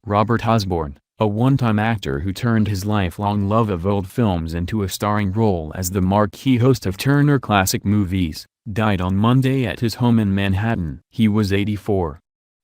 Robert Osborne, a one-time actor who turned his lifelong love of old films into a starring role as the marquee host of Turner Classic Movies, died on Monday at his home in Manhattan. He was 84.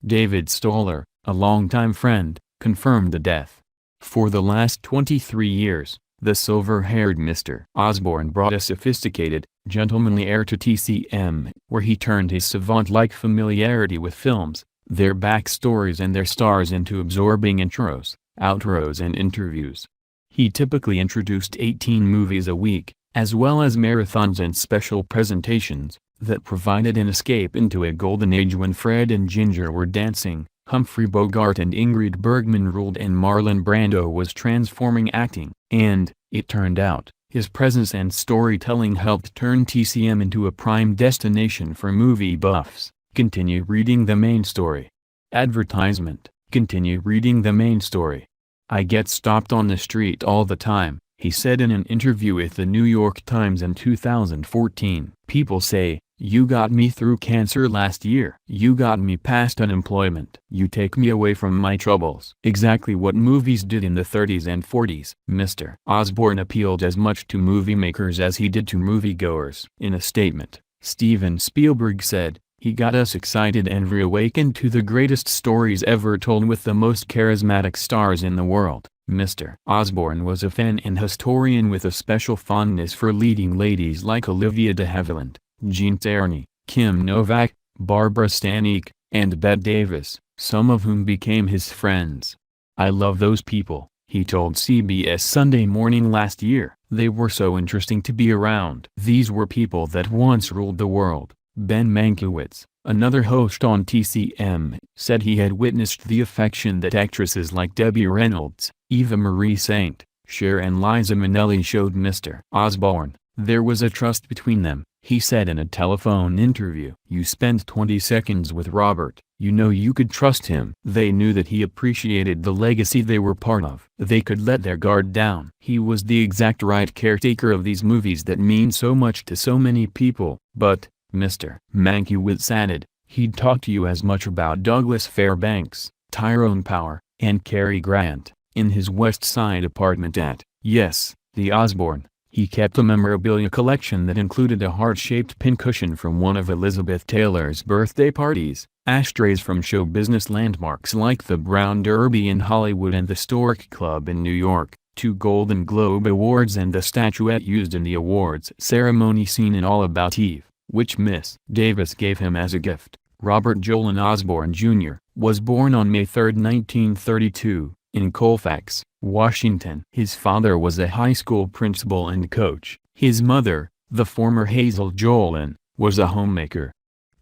David Stoller, a longtime friend, confirmed the death. For the last 23 years, the silver-haired Mr. Osborne brought a sophisticated, gentlemanly air to TCM, where he turned his savant-like familiarity with films, their backstories and their stars into absorbing intros, outros and interviews. He typically introduced 18 movies a week, as well as marathons and special presentations, that provided an escape into a golden age when Fred and Ginger were dancing, Humphrey Bogart and Ingrid Bergman ruled and Marlon Brando was transforming acting, and, it turned out, his presence and storytelling helped turn TCM into a prime destination for movie buffs. Continue reading the main story. Advertisement. Continue reading the main story. I get stopped on the street all the time, he said in an interview with the New York Times in 2014. People say, "You got me through cancer last year. You got me past unemployment. You take me away from my troubles." Exactly what movies did in the 30s and 40s. Mr. Osborne appealed as much to movie makers as he did to moviegoers. In a statement, Steven Spielberg said, "He got us excited and reawakened to the greatest stories ever told with the most charismatic stars in the world." Mr. Osborne was a fan and historian with a special fondness for leading ladies like Olivia de Havilland, Jean Tierney, Kim Novak, Barbara Stanwyck, and Bette Davis, some of whom became his friends. "I love those people," he told CBS Sunday Morning last year. "They were so interesting to be around." These were people that once ruled the world. Ben Mankiewicz, another host on TCM, said he had witnessed the affection that actresses like Debbie Reynolds, Eva Marie Saint, Cher and Liza Minnelli showed Mr. Osborne. "There was a trust between them," he said in a telephone interview. "You spend 20 seconds with Robert, you know you could trust him." They knew that he appreciated the legacy they were part of. They could let their guard down. He was the exact right caretaker of these movies that mean so much to so many people. But, Mr. Mankiewicz added, he'd talk to you as much about Douglas Fairbanks, Tyrone Power, and Cary Grant, in his West Side apartment at, yes, the Osborne. He kept a memorabilia collection that included a heart-shaped pincushion from one of Elizabeth Taylor's birthday parties, ashtrays from show business landmarks like the Brown Derby in Hollywood and the Stork Club in New York, 2 Golden Globe Awards and the statuette used in the awards ceremony scene in All About Eve, which Miss Davis gave him as a gift. Robert Jolan Osborne Jr. was born on May 3, 1932, in Colfax, Washington. His father was a high school principal and coach. His mother, the former Hazel Jolan, was a homemaker.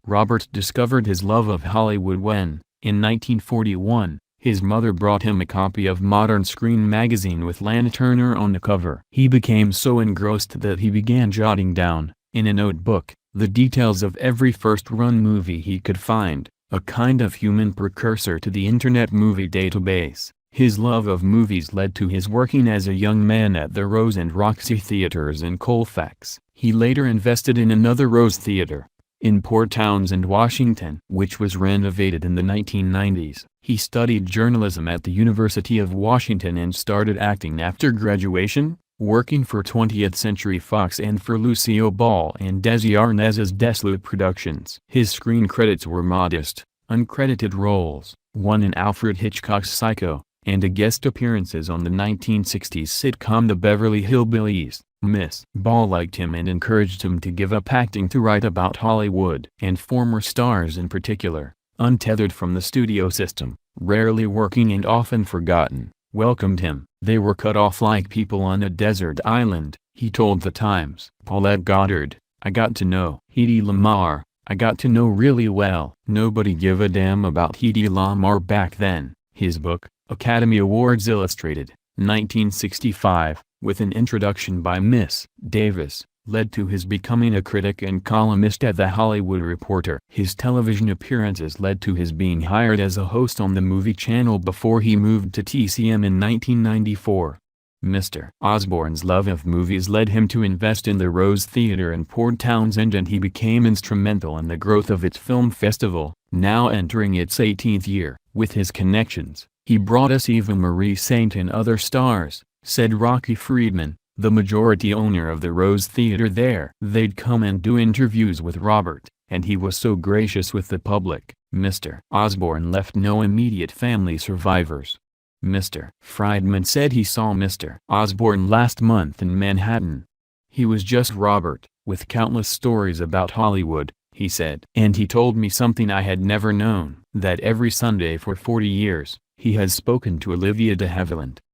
Robert discovered his love of Hollywood when, in 1941, his mother brought him a copy of Modern Screen magazine with Lana Turner on the cover. He became so engrossed that he began jotting down, in a notebook, the details of every first-run movie he could find, a kind of human precursor to the Internet Movie Database. His love of movies led to his working as a young man at the Rose and Roxy theaters in Colfax. He later invested in another Rose Theater, in Port Townsend, Washington, which was renovated in the 1990s. He studied journalism at the University of Washington and started acting after graduation, working for 20th Century Fox and for Lucille Ball and Desi Arnaz's Desloup Productions. His screen credits were modest, uncredited roles, one in Alfred Hitchcock's Psycho, and guest appearances on the 1960s sitcom The Beverly Hillbillies. Miss Ball liked him and encouraged him to give up acting to write about Hollywood. And former stars in particular, untethered from the studio system, rarely working and often forgotten, welcomed him. "They were cut off like people on a desert island," he told The Times. Paulette Goddard, "I got to know." Hedy Lamarr, "I got to know really well." Nobody gave a damn about Hedy Lamarr back then. His book, Academy Awards Illustrated, 1965, with an introduction by Miss Davis, led to his becoming a critic and columnist at The Hollywood Reporter. His television appearances led to his being hired as a host on the Movie Channel before he moved to TCM in 1994. Mr. Osborne's love of movies led him to invest in the Rose Theater in Port Townsend, and he became instrumental in the growth of its film festival, now entering its 18th year. With his connections, He brought us Eva Marie Saint and other stars," said Rocky Friedman, the majority owner of the Rose Theatre there. "They'd come and do interviews with Robert, and he was so gracious with the public." Mr. Osborne left no immediate family survivors. Mr. Friedman said he saw Mr. Osborne last month in Manhattan. "He was just Robert, with countless stories about Hollywood," he said. "And he told me something I had never known, that every Sunday for 40 years, he has spoken to Olivia de Havilland.